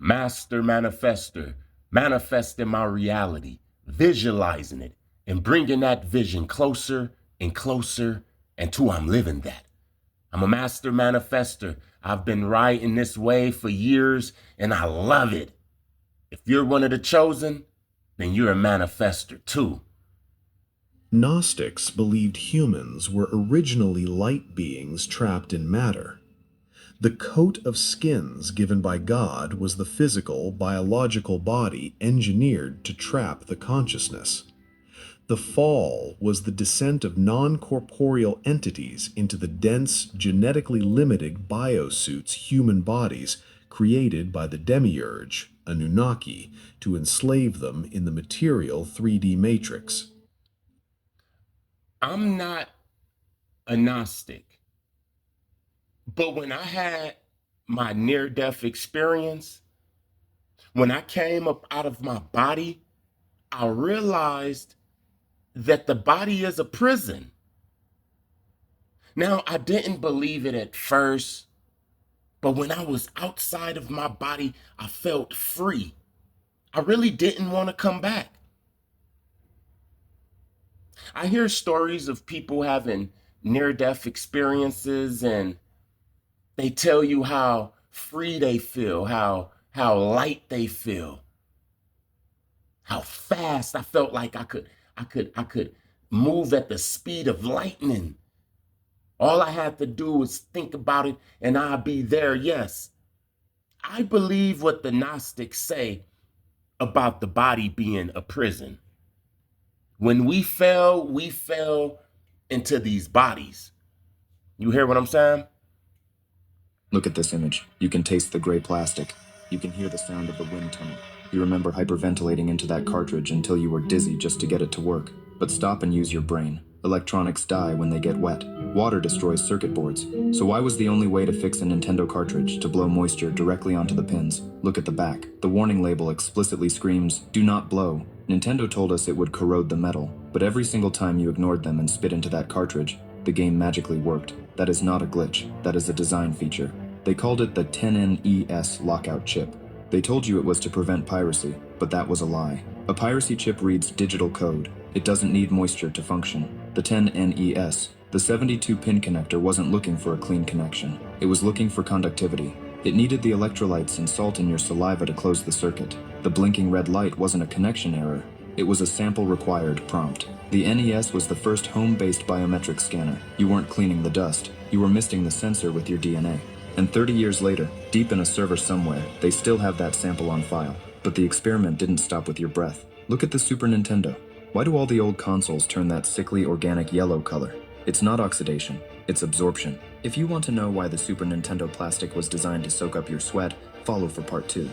master manifester, manifesting my reality, visualizing it, and bringing that vision closer and closer until I'm living that. I'm a master manifester. I've been riding this wave for years and I love it. If you're one of the chosen, then you're a manifester too. Gnostics believed humans were originally light beings trapped in matter. The coat of skins given by God was the physical, biological body engineered to trap the consciousness. The fall was the descent of non-corporeal entities into the dense, genetically limited biosuits human bodies created by the demiurge, Anunnaki, to enslave them in the material 3D matrix. I'm not a Gnostic, but when I had my near-death experience, when I came up out of my body, I realized that the body is a prison. Now, I didn't believe it at first, but when I was outside of my body, I felt free. I really didn't want to come back. I hear stories of people having near-death experiences and they tell you how free they feel, how light they feel, how fast I felt like I could move at the speed of lightning. All I had to do was think about it and I'd be there. Yes, I believe what the Gnostics say about the body being a prison. When we fell into these bodies. You hear what I'm saying? Look at this image. You can taste the gray plastic. You can hear the sound of the wind tunnel. You remember hyperventilating into that cartridge until you were dizzy just to get it to work. But stop and use your brain. Electronics die when they get wet. Water destroys circuit boards. So why was the only way to fix a Nintendo cartridge to blow moisture directly onto the pins? Look at the back. The warning label explicitly screams, "Do not blow." Nintendo told us it would corrode the metal, but every single time you ignored them and spit into that cartridge, the game magically worked. That is not a glitch. That is a design feature. They called it the 10NES lockout chip. They told you it was to prevent piracy, but that was a lie. A piracy chip reads digital code. It doesn't need moisture to function. The 10NES, the 72-pin connector, wasn't looking for a clean connection. It was looking for conductivity. It needed the electrolytes and salt in your saliva to close the circuit. The blinking red light wasn't a connection error. It was a sample required prompt. The NES was the first home-based biometric scanner. You weren't cleaning the dust. You were misting the sensor with your DNA. And 30 years later, deep in a server somewhere, they still have that sample on file. But the experiment didn't stop with your breath. Look at the Super Nintendo. Why do all the old consoles turn that sickly organic yellow color? It's not oxidation, it's absorption. If you want to know why the Super Nintendo plastic was designed to soak up your sweat, follow for part 2.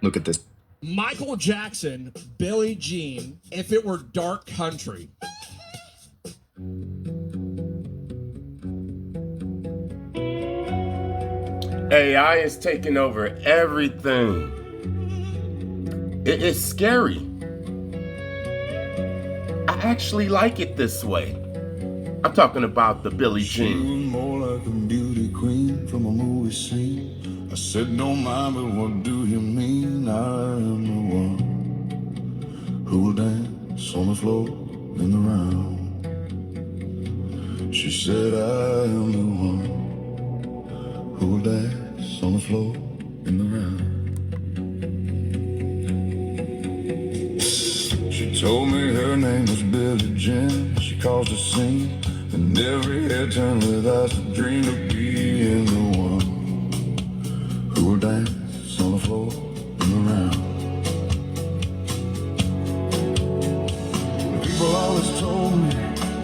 Look at this. Michael Jackson, Billie Jean, If It Were Dark Country. AI is taking over everything. It is scary. I actually like it this way. I'm talking about the Billie Jean. She was more like a beauty queen from a movie scene. I said, don't mind, but what do you mean? I am the one who will dance on the floor in the round. She said, I am the one who will dance on the floor in the round. She told me her name was Billie Jean. She caused a scene, and every head turned with eyes to dream of being the one who will dance on the floor in the round. People always told me,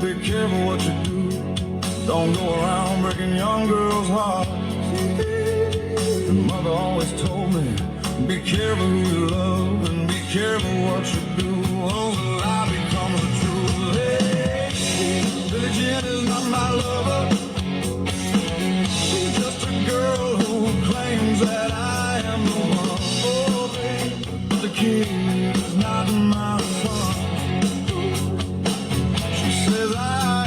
be careful what you do. Don't go around breaking young girls' hearts. And mother always told me, be careful who you love and be careful what you do. Oh, the lie becomes the truth. Hey, Billie Jean is not my lover. She's just a girl who claims that I am the one. Oh, baby, but the kid is not my son. She says I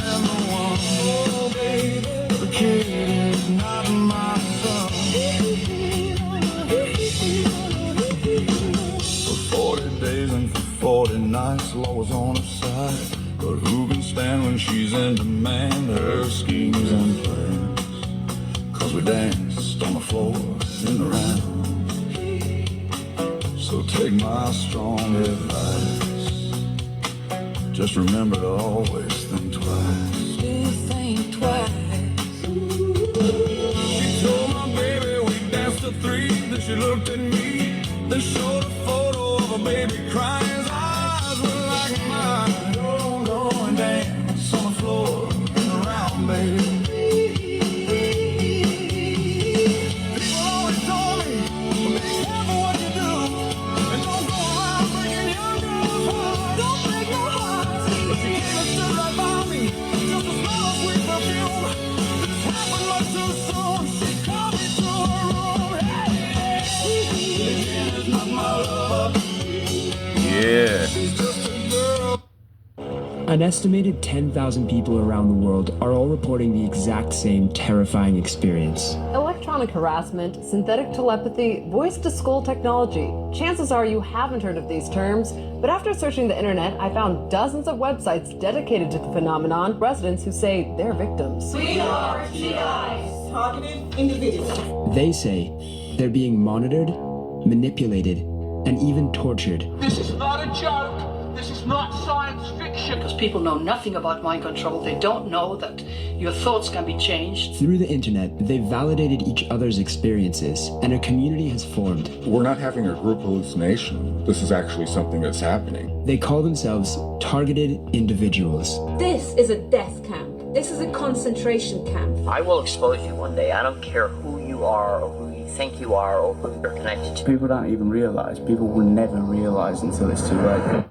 am the one. Oh, baby, but the kid is not my son. high. But who can stand when she's in demand? Her schemes and plans. Cause we danced on the floor in the round. So take my strong advice. Just remember to always think twice. Do think twice. She told my baby we danced to 3. Then she looked at me. Then showed a photo of a baby crying. His eyes were like mine. Go and dance on the floor in the round, baby. People always told me, be careful what you do. And don't go around breaking young girls' hearts. Don't break no hearts. But she came and stood right by me. Just a smell of sweet perfume. This happened much too soon. She called me to her room. Hey, it's not my lover. Yeah. She's just a girl. An estimated 10,000 people around the world are all reporting the exact same terrifying experience. Electronic harassment, synthetic telepathy, voice-to-skull technology. Chances are you haven't heard of these terms, but after searching the internet, I found dozens of websites dedicated to the phenomenon, residents who say they're victims. We are GIs. Targeted individuals. They say they're being monitored, manipulated, and even tortured. This is not a joke. This is not science fiction. Because people know nothing about mind control. They don't know that your thoughts can be changed. Through the internet, they've validated each other's experiences, and a community has formed. We're not having a group hallucination. This is actually something that's happening. They call themselves targeted individuals. This is a death camp. This is a concentration camp. I will expose you one day. I don't care who you are or who you think you are or who you're connected to. People don't even realize. People will never realize until it's too late.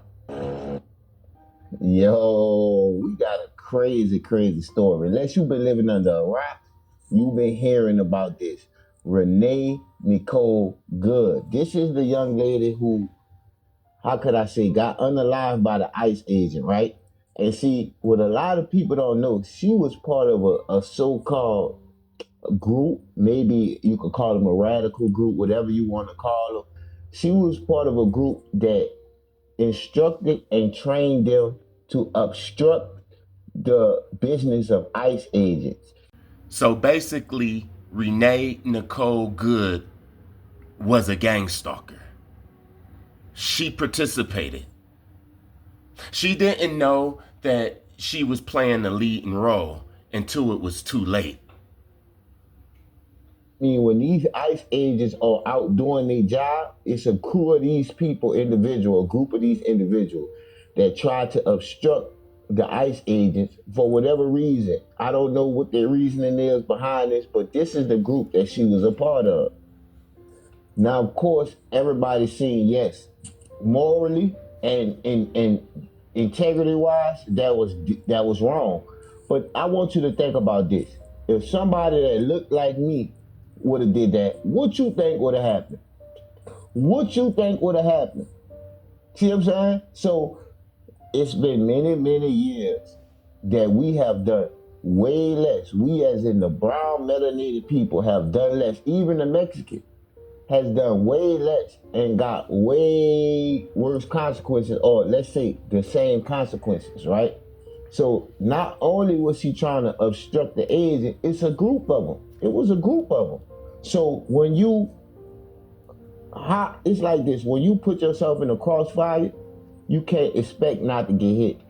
Yo, we got a crazy story. Unless you've been living under a rock, you've been hearing about this. Renee Nicole Good. This is the young lady who, how could I say, got unalived by the ICE agent, right? And see, what a lot of people don't know, she was part of a so-called group. Maybe you could call them a radical group, whatever you want to call them. She was part of a group that instructed and trained them to obstruct the business of ICE agents. So basically, Renee Nicole Good was a gang stalker. She participated. She didn't know that she was playing the leading role until it was too late. I mean, when these ICE agents are out doing their job, it's a crew of these people, a group of these individuals that try to obstruct the ICE agents for whatever reason. I don't know what their reasoning is behind this, but this is the group that she was a part of. Now, of course, everybody's saying yes, morally and integrity-wise, that was wrong. But I want you to think about this. If somebody that looked like me would have did that, what you think would have happened? What you think would have happened? See what I'm saying? So it's been many years that we have done way less. We, as in the brown melanated people, have done less. Even the Mexican has done way less and got way worse consequences, or let's say the same consequences, right? So not only was he trying to obstruct the agent, it's a group of them. It was a group of them. So when it's like this, when you put yourself in a crossfire, you can't expect not to get hit.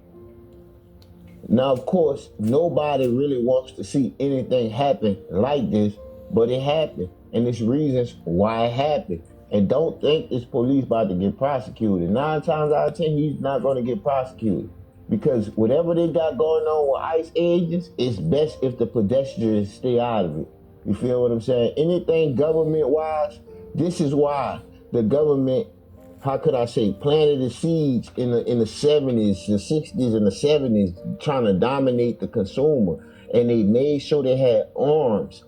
Now, of course, nobody really wants to see anything happen like this, but it happened. And there's reasons why it happened. And don't think this police about to get prosecuted. 9 times out of 10, he's not going to get prosecuted. Because whatever they got going on with ICE agents, it's best if the pedestrians stay out of it. You feel what I'm saying? Anything government-wise, this is why the government, how could I say, planted the seeds in the 70s, the 60s and the 70s, trying to dominate the consumer. And they made sure they had arms.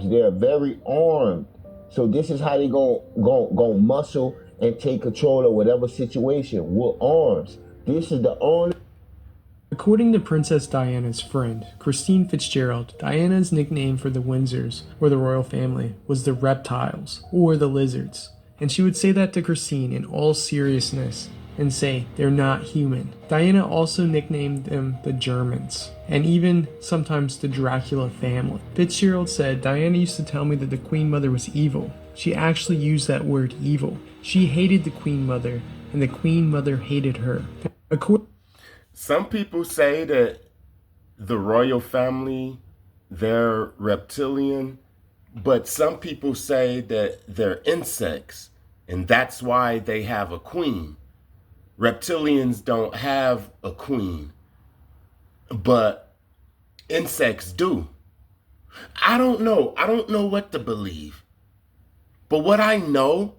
They're very armed. So this is how they gon' muscle and take control of whatever situation with arms. This is the only... According to Princess Diana's friend, Christine Fitzgerald, Diana's nickname for the Windsors, or the royal family, was the reptiles, or the lizards. And she would say that to Christine in all seriousness. and say they're not human. Diana also nicknamed them the Germans, and even sometimes the Dracula family. Fitzgerald said, Diana used to tell me that the Queen Mother was evil. She actually used that word evil. She hated the Queen Mother, and the Queen Mother hated her. Some people say that the royal family, they're reptilian, but some people say that they're insects, and that's why they have a queen. Reptilians don't have a queen, but insects do. I don't know. I don't know what to believe. But what I know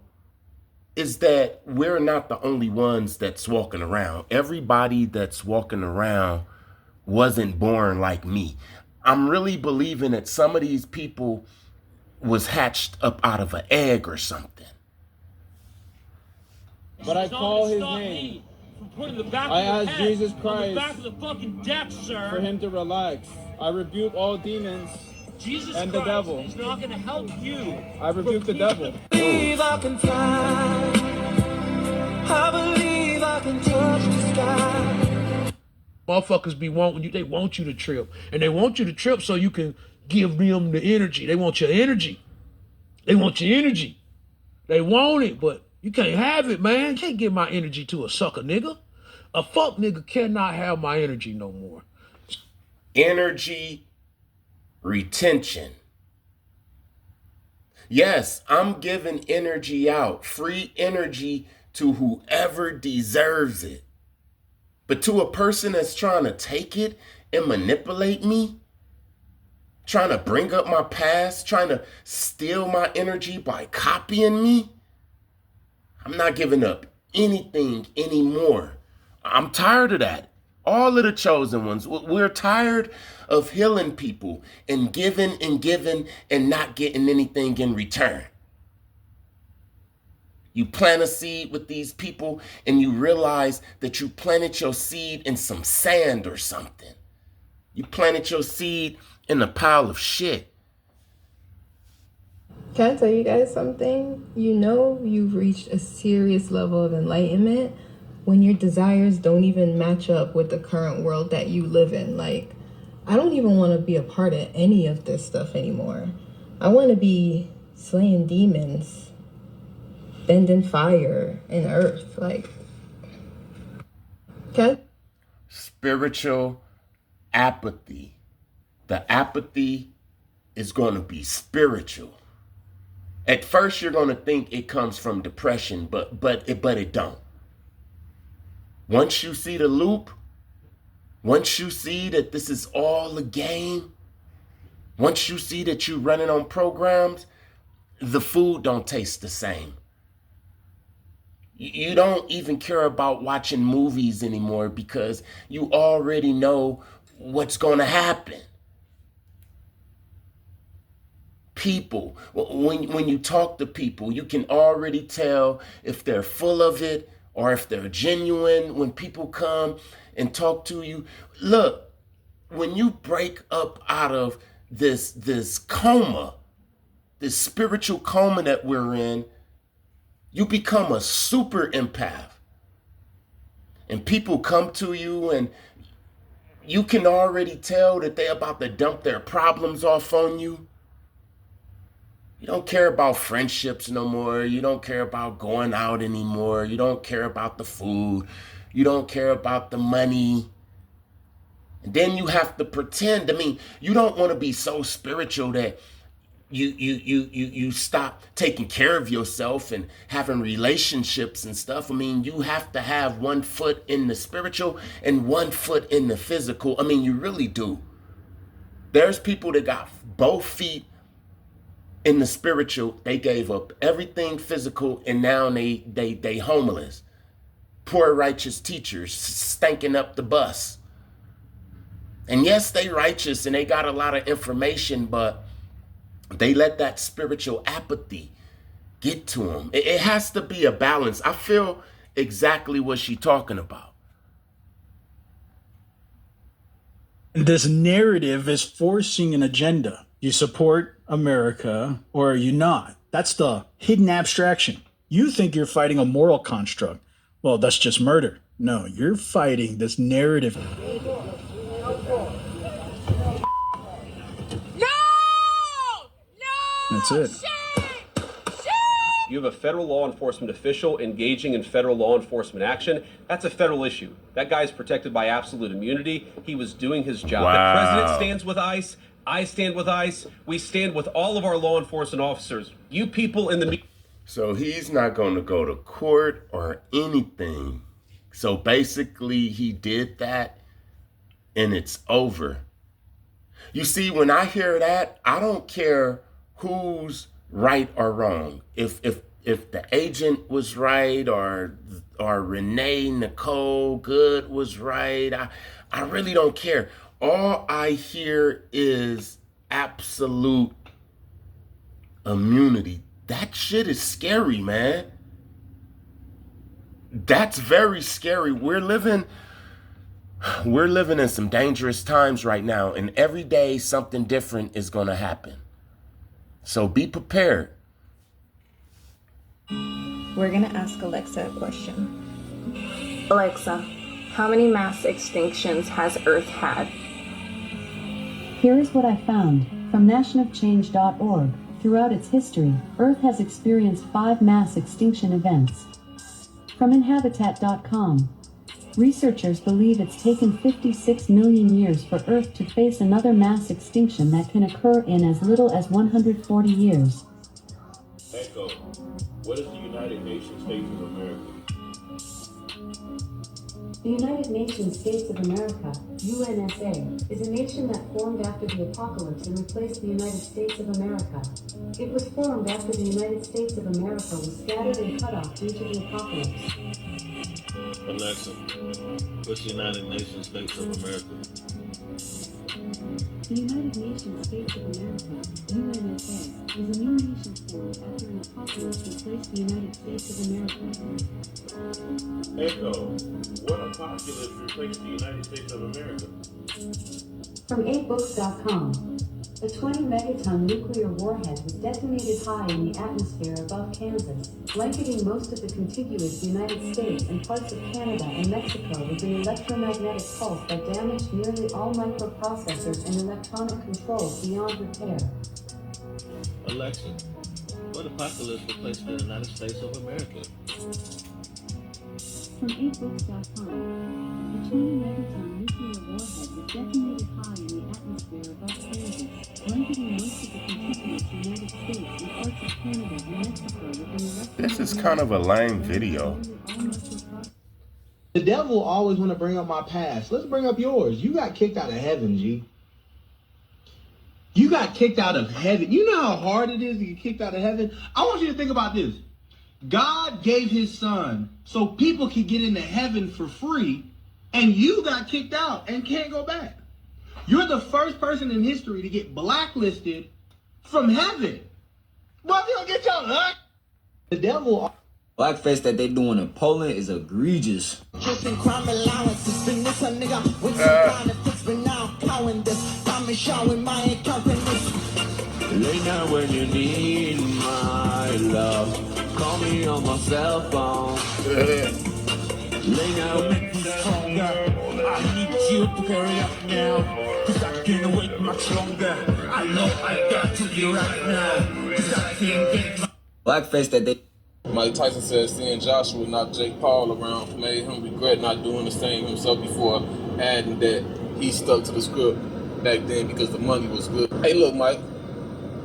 is that we're not the only ones that's walking around. Everybody that's walking around wasn't born like me. I'm really believing that some of these people was hatched up out of an egg or something. But I call his name. I ask Jesus Christ for him to relax. I rebuke all demons and the devil. He's not going to help you. I rebuke the devil. I believe I can fly. I believe I can touch the sky. Motherfuckers be wanting you, they want you to trip. And they want you to trip so you can give them the energy. They want your energy. They want your energy. They want it, but you can't have it, man. You can't give my energy to a sucker nigga. A fuck nigga cannot have my energy no more. Energy retention. Yes, I'm giving energy out, free energy to whoever deserves it. But to a person that's trying to take it and manipulate me, trying to bring up my past, trying to steal my energy by copying me, I'm not giving up anything anymore. I'm tired of that. All of the chosen ones, we're tired of healing people and giving and not getting anything in return. You plant a seed with these people and you realize that you planted your seed in some sand or something. You planted your seed in a pile of shit. Can I tell you guys something? You know you've reached a serious level of enlightenment when your desires don't even match up with the current world that you live in. Like, I don't even want to be a part of any of this stuff anymore. I want to be slaying demons, bending fire and earth. Like, okay? Spiritual apathy. The apathy is going to be spiritual. At first, you're going to think it comes from depression, but it don't. Once you see the loop, once you see that this is all a game, once you see that you're running on programs, the food don't taste the same. You don't even care about watching movies anymore because you already know what's going to happen. People, when you talk to people, you can already tell if they're full of it or if they're genuine. When people come and talk to you, look, when you break up out of this coma, this spiritual coma that we're in, you become a super empath. And people come to you and you can already tell that they're about to dump their problems off on you. You don't care about friendships no more. You don't care about going out anymore. You don't care about the food. You don't care about the money. And then you have to pretend. I mean, you don't want to be so spiritual that you stop taking care of yourself and having relationships and stuff. I mean, you have to have 1 foot in the spiritual and 1 foot in the physical. I mean, you really do. There's people that got both feet in the spiritual. They gave up everything physical and now they homeless. Poor righteous teachers stanking up the bus. And yes, they righteous and they got a lot of information, but they let that spiritual apathy get to them. It has to be a balance. I feel exactly what she's talking about. This narrative is forcing an agenda. You support America or are you not? That's the hidden abstraction. You think you're fighting a moral construct. Well, that's just murder. No, you're fighting this narrative. That's it. You have a federal law enforcement official engaging in federal law enforcement action. That's a federal issue. That guy's protected by absolute immunity. He was doing his job. Wow. The president stands with ICE. I stand with ICE. We stand with all of our law enforcement officers. You people in the... So he's not going to go to court or anything. So basically he did that and it's over. You see, when I hear that, I don't care who's right or wrong. If the agent was right or Renee Nicole Good was right, I really don't care. All I hear is absolute immunity. That shit is scary, man. That's very scary. We're living in some dangerous times right now, and every day something different is going to happen. So be prepared. We're going to ask Alexa a question. Alexa, how many mass extinctions has Earth had? Here is what I found from nationofchange.org. Throughout its history, Earth has experienced 5 mass extinction events. From inhabitat.com. Researchers believe it's taken 56 million years for Earth to face another mass extinction that can occur in as little as 140 years. Echo, what is the United Nations States of America? The United Nations States of America, UNSA, is a nation that formed after the apocalypse and replaced the United States of America. It was formed after the United States of America was scattered and cut off due to the apocalypse. Alexa, what's the United Nations States of America? The United Nations States of America, UNSA, is a new nation formed after an apocalypse replaced the United States of America. Echo, what apocalypse replaced the United States of America? From 8books.com. A 20 megaton nuclear warhead was detonated high in the atmosphere above Kansas, blanketing most of the contiguous United States and parts of Canada and Mexico with an electromagnetic pulse that damaged nearly all microprocessors and electronic controls beyond repair. Alexa, what apocalypse replaced the United States of America? From 8books.com. A 20 megaton nuclear warhead was detonated high in the atmosphere above Kansas, blanketing most of the contiguous United States and parts of Canada and Mexico with an electromagnetic. This is kind of a lame video. The devil always want to bring up my past. Let's bring up yours. You got kicked out of heaven, G. You got kicked out of heaven. You know how hard it is to get kicked out of heaven? I want you to think about this. God gave his son so people could get into heaven for free, and you got kicked out and can't go back. You're the first person in history to get blacklisted from heaven. Well, you don't get y'all luck. The devil. Blackface that they doing in Poland is egregious. Late night when you need my love, call me on my cell phone. Late night stronger, I need you to hurry up now, cause I can't wait much longer. I know I got to be right now, cause I can't get my... Blackface that they... Mike Tyson said seeing Joshua knock Jake Paul around made him regret not doing the same himself before, adding that he stuck to the script back then because the money was good. Hey, look, Mike,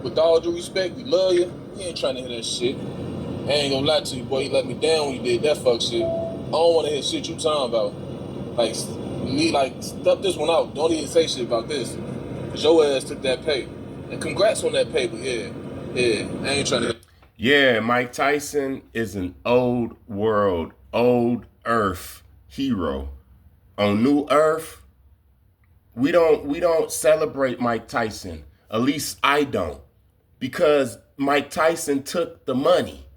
with all due respect, we love you. You ain't trying to hear that shit. I ain't gonna lie to you, boy. You let me down when you did that fuck shit. I don't want to hear shit you talking about. Like, stuff this one out. Don't even say shit about this. Cause your ass took that pay. And congrats on that pay, but yeah, I ain't trying to... Yeah, Mike Tyson is an old world, old earth hero. On New Earth, we don't celebrate Mike Tyson. At least I don't. Because Mike Tyson took the money.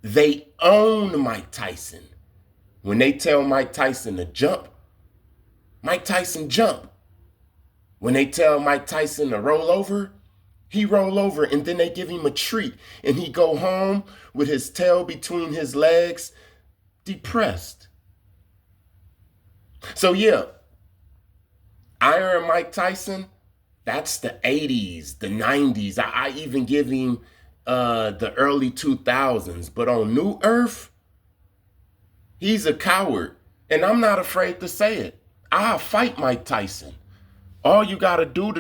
They own Mike Tyson. When they tell Mike Tyson to jump, Mike Tyson jump. When they tell Mike Tyson to roll over, he roll over, and then they give him a treat, and he go home with his tail between his legs, depressed. So yeah, Iron Mike Tyson, that's the 80s, the 90s. I even give him the early 2000s. But on New Earth, he's a coward. And I'm not afraid to say it. I'll fight Mike Tyson. All you gotta do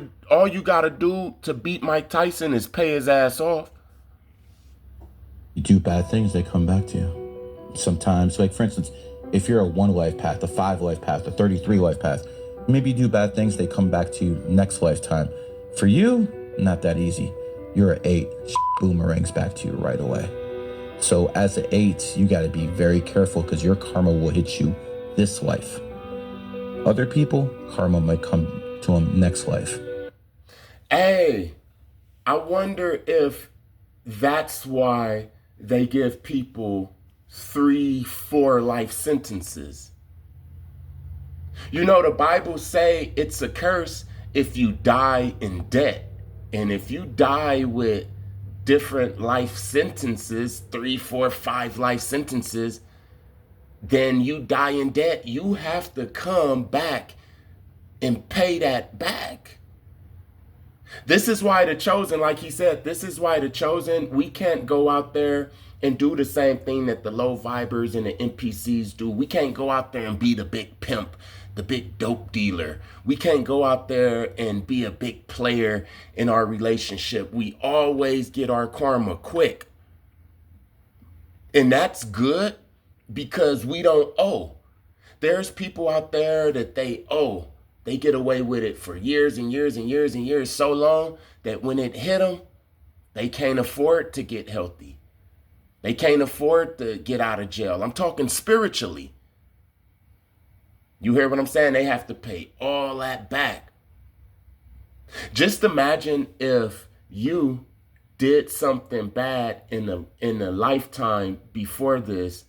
to beat Mike Tyson is pay his ass off. You do bad things, they come back to you. Sometimes, like for instance, if you're a 1 life path, a 5 life path, a 33 life path, maybe you do bad things, they come back to you next lifetime. For you, not that easy. You're an 8, boomerangs back to you right away. So as an 8, you gotta be very careful because your karma will hit you this life. Other people, karma might come to them next life. Hey, I wonder if that's why they give people 3, 4 life sentences. You know, the Bible say it's a curse if you die in debt. And if you die with different life sentences, 3, 4, 5 life sentences, then you die in debt. You have to come back and pay that back. This is why the chosen, like he said, this is why the chosen, we can't go out there and do the same thing that the low vibers and the NPCs do. We can't go out there and be the big pimp, the big dope dealer. We can't go out there and be a big player in our relationship. We always get our karma quick. And that's good because we don't owe. There's people out there that they owe. They get away with it for years and years and years and years, so long that when it hit them, they can't afford to get healthy. They can't afford to get out of jail. I'm talking spiritually. You hear what I'm saying? They have to pay all that back. Just imagine if you did something bad in a lifetime before this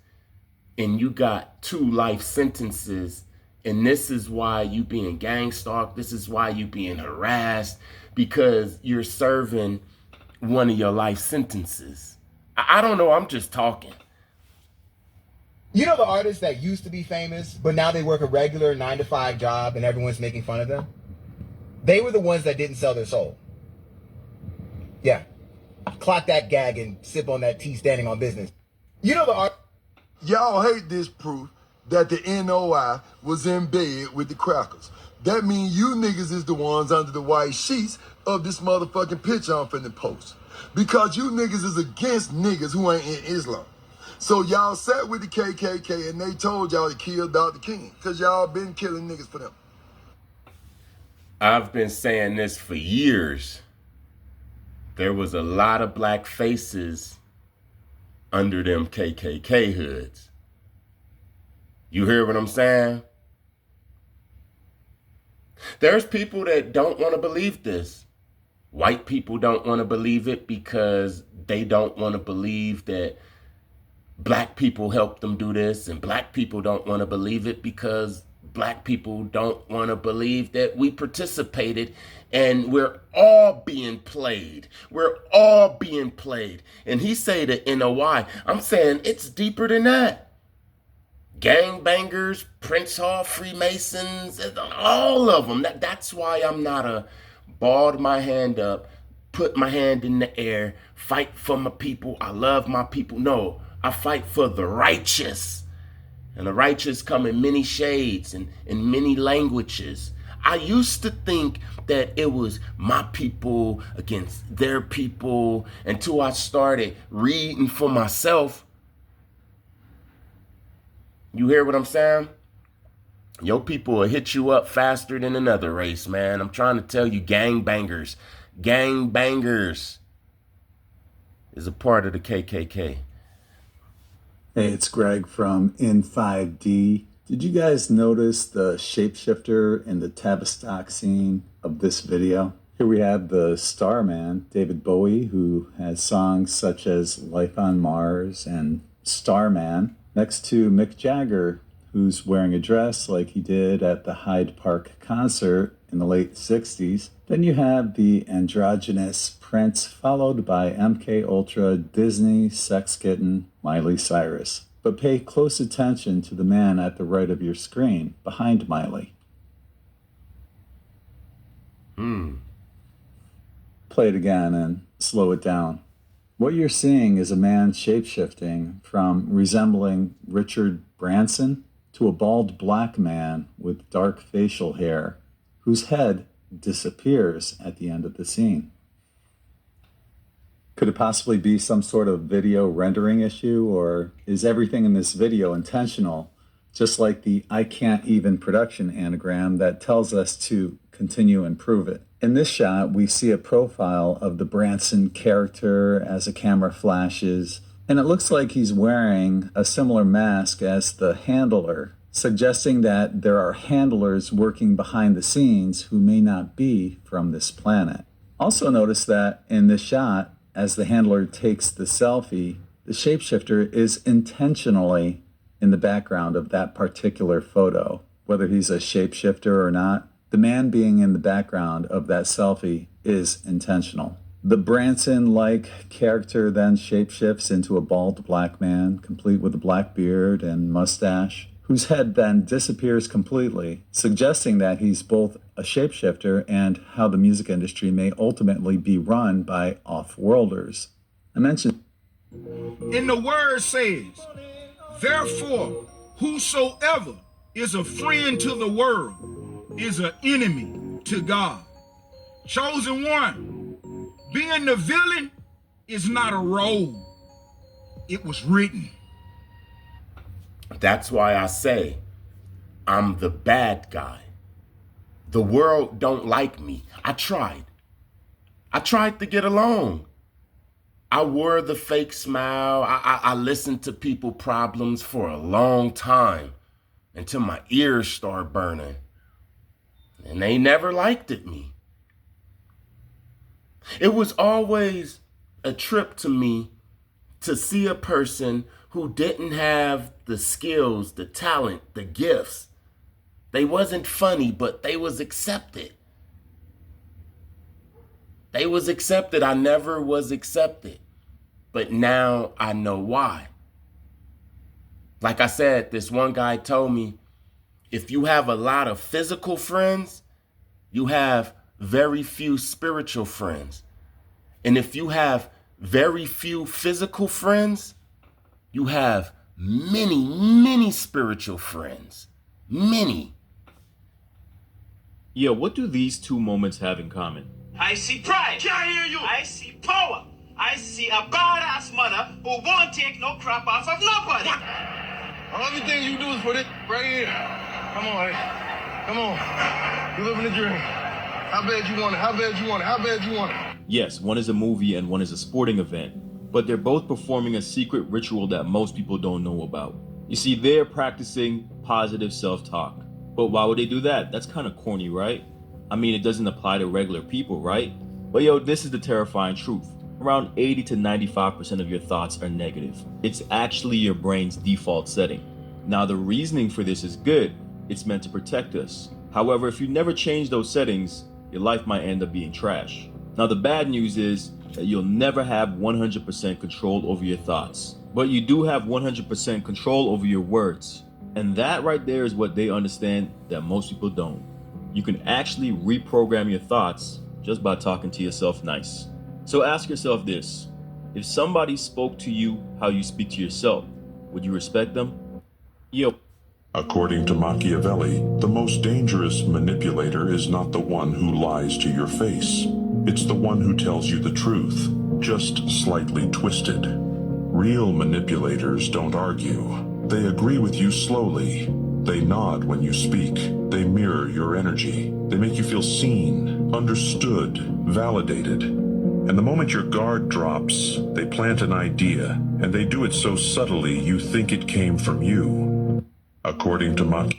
and you got 2 life sentences. And this is why you being gang stalked. This is why you being harassed, because you're serving one of your life sentences. I don't know. I'm just talking. You know the artists that used to be famous, but now they work a regular 9-to-5 job and everyone's making fun of them? They were the ones that didn't sell their soul. Yeah. Clock that gag and sip on that tea standing on business. You know the art. Y'all hate this proof that the NOI was in bed with the crackers. That means you niggas is the ones under the white sheets of this motherfucking picture I'm finna post. Because you niggas is against niggas who ain't in Islam. So y'all sat with the KKK and they told y'all to kill Dr. King. Because y'all been killing niggas for them. I've been saying this for years. There was a lot of black faces under them KKK hoods. You hear what I'm saying? There's people that don't want to believe this. White people don't want to believe it because they don't want to believe that black people helped them do this. And black people don't want to believe it because black people don't want to believe that we participated and we're all being played. We're all being played. And he say the NOI. I'm saying it's deeper than that. Gangbangers, Prince Hall, Freemasons, all of them. That's why I'm not a balled my hand up, put my hand in the air, fight for my people. I love my people. No, I fight for the righteous. And the righteous come in many shades and in many languages. I used to think that it was my people against their people until I started reading for myself. You hear what I'm saying? Your people will hit you up faster than another race, man. I'm trying to tell you, gangbangers is a part of the KKK. Hey, it's Greg from In5D. Did you guys notice the shapeshifter in the Tavistock scene of this video? Here we have the Starman, David Bowie, who has songs such as Life on Mars and Starman, next to Mick Jagger, who's wearing a dress like he did at the Hyde Park concert in the late 60s. Then you have the androgynous Prince, followed by MK Ultra, Disney, sex kitten, Miley Cyrus. But pay close attention to the man at the right of your screen, behind Miley. Play it again and slow it down. What you're seeing is a man shapeshifting from resembling Richard Branson to a bald black man with dark facial hair, whose head disappears at the end of the scene. Could it possibly be some sort of video rendering issue, or is everything in this video intentional, just like the I can't even production anagram that tells us to continue and prove it? In this shot, we see a profile of the Branson character as a camera flashes, and it looks like he's wearing a similar mask as the handler, suggesting that there are handlers working behind the scenes who may not be from this planet. Also notice that in this shot, as the handler takes the selfie, the shapeshifter is intentionally in the background of that particular photo. Whether he's a shapeshifter or not, the man being in the background of that selfie is intentional. The Branson-like character then shapeshifts into a bald black man, complete with a black beard and mustache, whose head then disappears completely, suggesting that he's both a shapeshifter and how the music industry may ultimately be run by off-worlders. I mentioned... And the word says, therefore, whosoever is a friend to the world is an enemy to God. Chosen one, being the villain is not a role. It was written. That's why I say I'm the bad guy. The world don't like me. I tried to get along. I wore the fake smile. I listened to people problems for a long time until my ears start burning. And they never liked me. It was always a trip to me to see a person who didn't have the skills, the talent, the gifts. They wasn't funny, but they was accepted. They was accepted. I never was accepted. But now I know why. Like I said, this one guy told me, if you have a lot of physical friends, you have very few spiritual friends. And if you have very few physical friends, you have many, many spiritual friends. Many. Yeah, what do these two moments have in common? I see pride. Can't hear you. I see power. I see a badass mother who won't take no crap off of nobody. Everything you do is for this right here. Come on, hey. Come on. You living the dream. How bad you want it? How bad you want it? How bad you want it? Yes, one is a movie and one is a sporting event, but they're both performing a secret ritual that most people don't know about. You see, they're practicing positive self-talk. But why would they do that? That's kind of corny, right? I mean, it doesn't apply to regular people, right? But yo, this is the terrifying truth. Around 80 to 95% of your thoughts are negative. It's actually your brain's default setting. Now, the reasoning for this is good. It's meant to protect us. However, if you never change those settings, your life might end up being trash. Now, the bad news is that you'll never have 100% control over your thoughts. But you do have 100% control over your words. And that right there is what they understand that most people don't. You can actually reprogram your thoughts just by talking to yourself nice. So ask yourself this: if somebody spoke to you how you speak to yourself, would you respect them? Yo. According to Machiavelli, the most dangerous manipulator is not the one who lies to your face. It's the one who tells you the truth, just slightly twisted. Real manipulators don't argue. They agree with you slowly. They nod when you speak. They mirror your energy. They make you feel seen, understood, validated. And the moment your guard drops, they plant an idea, and they do it so subtly you think it came from you. According to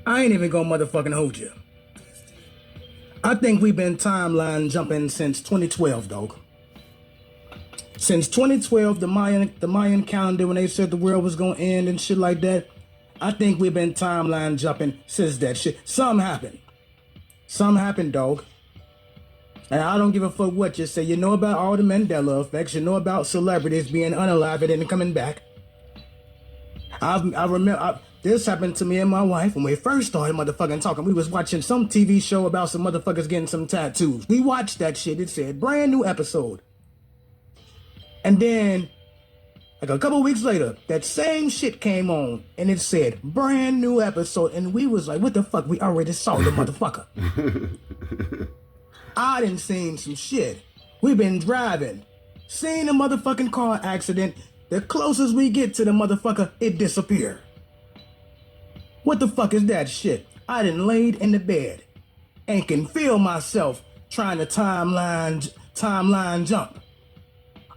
I ain't even gonna motherfucking hold you. I think we've been timeline jumping since 2012, dog. Since 2012, the Mayan calendar, when they said the world was gonna end and shit like that, I think we've been timeline jumping since that shit. Something happened. Something happened, dog. And I don't give a fuck what you say. You know about all the Mandela effects. You know about celebrities being unalive and then coming back. I remember this happened to me and my wife when we first started motherfucking talking. We was watching some TV show about some motherfuckers getting some tattoos. We watched that shit. It said brand new episode. And then like a couple weeks later, that same shit came on and it said brand new episode. And we was like, what the fuck? We already saw the motherfucker. I done seen some shit. We've been driving, seen a motherfucking car accident. The closest we get to the motherfucker, it disappeared. What the fuck is that shit? I done laid in the bed and can feel myself trying to timeline jump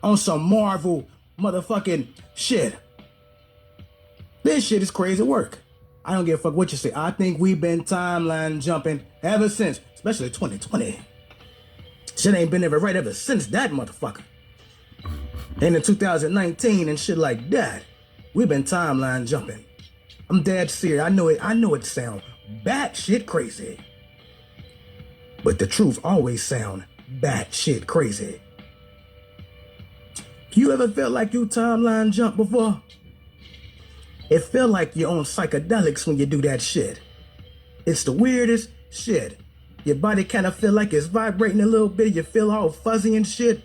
on some Marvel motherfucking shit. This shit is crazy work. I don't give a fuck what you say. I think we've been timeline jumping ever since, especially 2020. Shit ain't been ever right ever since that motherfucker. And in 2019 and shit like that, we've been timeline jumping. I'm dead serious. I know it sound batshit crazy. But the truth always sound batshit crazy. You ever felt like you timeline jump before? It feel like you're on psychedelics when you do that shit. It's the weirdest shit. Your body kind of feel like it's vibrating a little bit. You feel all fuzzy and shit.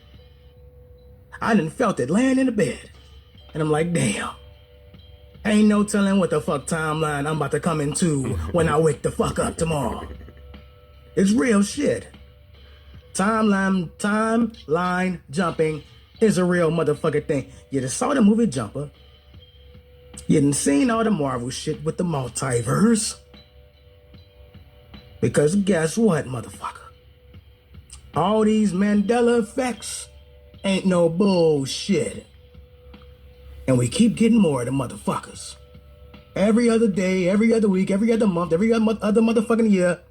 I done felt it laying in the bed. And I'm like, damn. Ain't no telling what the fuck timeline I'm about to come into when I wake the fuck up tomorrow. It's real shit. Timeline jumping is a real motherfucking thing. You just saw the movie Jumper. You done seen all the Marvel shit with the multiverse. Because guess what, motherfucker? All these Mandela effects ain't no bullshit. And we keep getting more of the motherfuckers. Every other day, every other week, every other month, every other motherfucking year,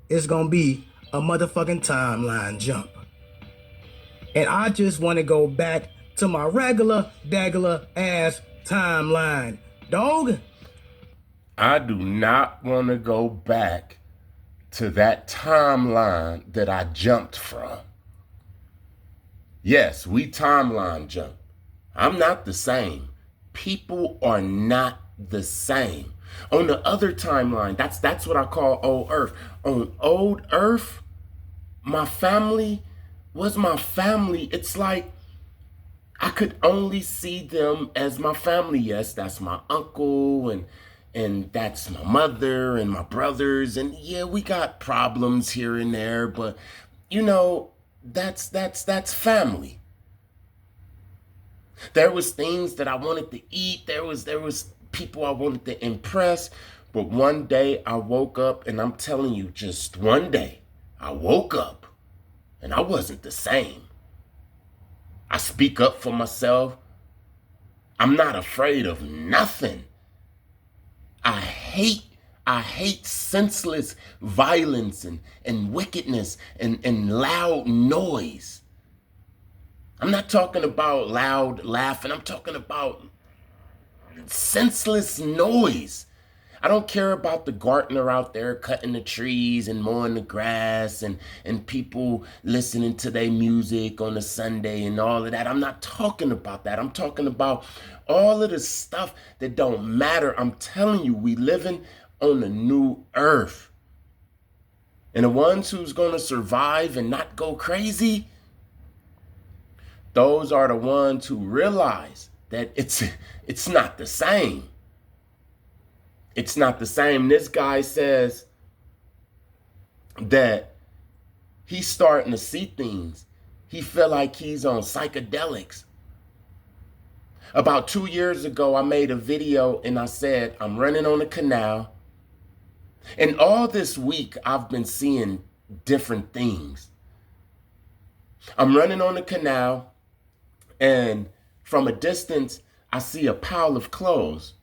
it's gonna be a motherfucking timeline jump. And I just want to go back to my regular ass timeline. Dog? I do not want to go back to that timeline that I jumped from. Yes, we timeline jump. I'm not the same. People are not the same. On the other timeline, that's what I call old Earth. On old Earth, my family was my family. It's like I could only see them as my family. Yes, that's my uncle and that's my mother and my brothers. And yeah, we got problems here and there, but you know, that's family. There was things that I wanted to eat. There was people I wanted to impress. But one day I woke up, and I'm telling you, just one day, I woke up and I wasn't the same. I speak up for myself. I'm not afraid of nothing. I hate senseless violence and wickedness and loud noise. I'm not talking about loud laughing. I'm talking about senseless noise. I don't care about the gardener out there cutting the trees and mowing the grass and people listening to their music on a Sunday and all of that. I'm not talking about that. I'm talking about all of the stuff that don't matter. I'm telling you, we living on a new earth. And the ones who's going to survive and not go crazy, those are the ones who realize that it's not the same. It's not the same. This guy says that he's starting to see things. He feel like he's on psychedelics. About 2 years ago, I made a video and I said, I'm running on a canal. And all this week, I've been seeing different things. I'm running on the canal, and from a distance, I see a pile of clothes.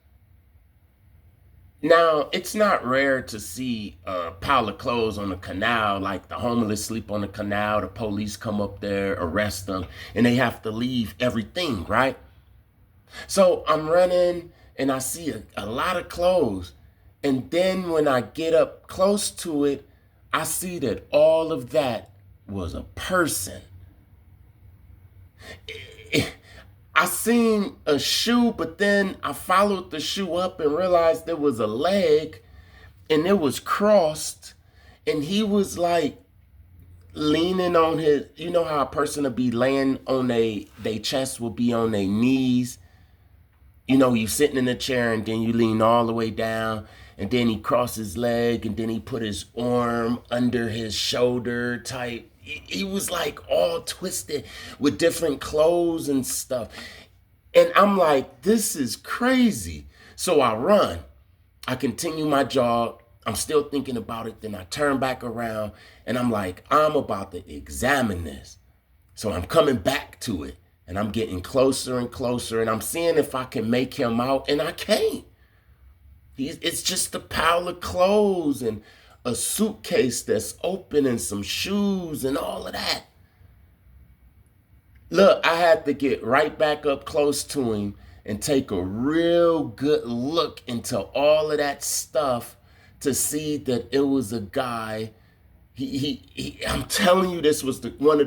Now, it's not rare to see a pile of clothes on the canal, like the homeless sleep on the canal, the police come up there, arrest them, and they have to leave everything, right? So I'm running and I see a lot of clothes. And then when I get up close to it, I see that all of that was a person. I seen a shoe, but then I followed the shoe up and realized there was a leg and it was crossed, and he was like leaning on his, you know how a person will be laying on they chest will be on their knees. You know, you sitting in a chair and then you lean all the way down, and then he crossed his leg and then he put his arm under his shoulder type. He was like all twisted with different clothes and stuff. And I'm like, this is crazy. So I run. I continue my jog. I'm still thinking about it. Then I turn back around and I'm like, I'm about to examine this. So I'm coming back to it and I'm getting closer and closer and I'm seeing if I can make him out, and I can't. It's just a pile of clothes and a suitcase that's open and some shoes and all of that. Look, I had to get right back up close to him and take a real good look into all of that stuff to see that it was a guy. I'm telling you, this was one of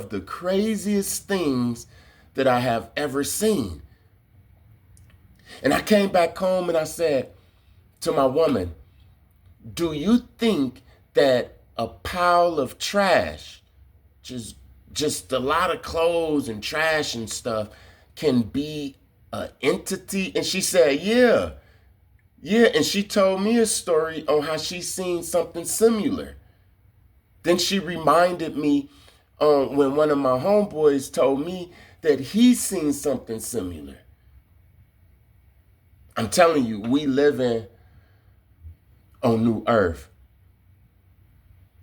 the craziest things that I have ever seen. And I came back home and I said to my woman, do you think that a pile of trash, just a lot of clothes and trash and stuff, can be an entity? And she said, yeah. And she told me a story on how she seen something similar. Then she reminded me when one of my homeboys told me that he seen something similar. I'm telling you, we living on New Earth.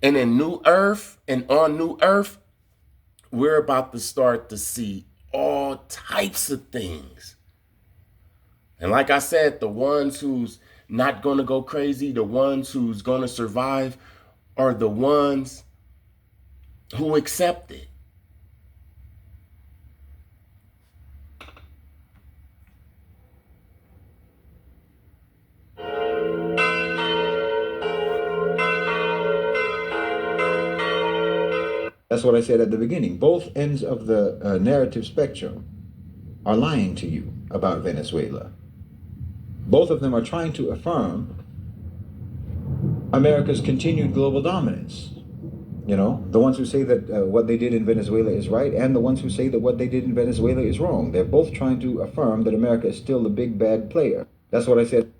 And in New Earth and on New Earth, we're about to start to see all types of things. And like I said, the ones who's not going to go crazy, the ones who's going to survive, are the ones who accept it. That's what I said at the beginning. Both ends of the narrative spectrum are lying to you about Venezuela. Both of them are trying to affirm America's continued global dominance. You know, the ones who say that what they did in Venezuela is right, and the ones who say that what they did in Venezuela is wrong. They're both trying to affirm that America is still the big bad player. That's what I said.